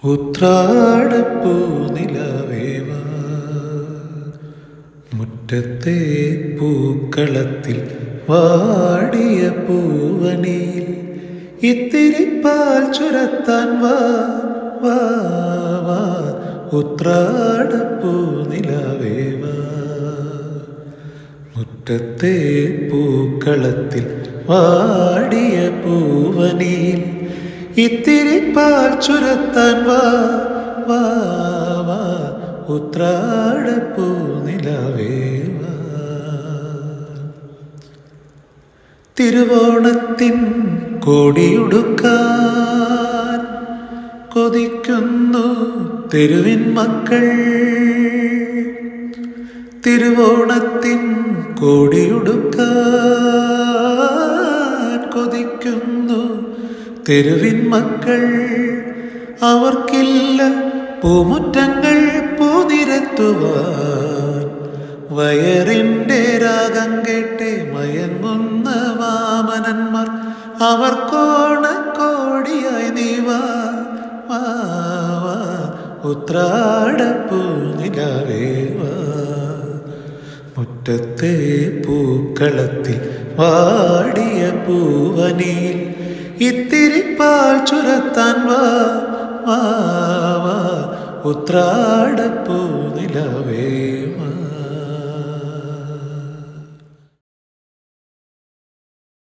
ഉത്രാടപ്പൂ നിലവേവാ മുറ്റത്തെ പൂക്കളത്തിൽ വാടിയ പൂവനിയിൽ ഇത്തിരി പാൽ ചുരത്താൻ വാ വാ വാ. ഉത്രാടപ്പൂ നിലവേവാ മുറ്റത്തെ പൂക്കളത്തിൽ വാടിയ പൂവനിയിൽ ഇത്തിരി പാൽ ചുരത്താൻ വാ വാ വാ. ഉത്രാടപ്പൂ നിലവേവാ തിരുവോണത്തിൻ കോടിയുടുക്കാൻ കൊതിക്കുന്നു തെരുവിൻ മക്കൾ. തിരുവോണത്തിൻ കോടിയുടുക്കാൻ കൊതിക്കുന്നു തെരുവിൻ മക്കൾ. അവർക്കില്ല പൂമുറ്റങ്ങൾ പൂനിരത്തുവാൻ. വയറിൻ്റെ രാഗം കേട്ട് മയങ്ങുന്ന വാമനന്മാർ അവർക്കോണക്കോടിയായി നീ വാ വാ വാ. ഉത്രാടപ്പൂ നിലവേവാ മുറ്റത്തെ പൂക്കളത്തിൽ വാടിയ പൂവനിയിൽ ഇത്തിരി പാൽ ചുരത്താൻ വാ വാ വാ. ഉത്രാടപ്പൂ നിലവേവാ.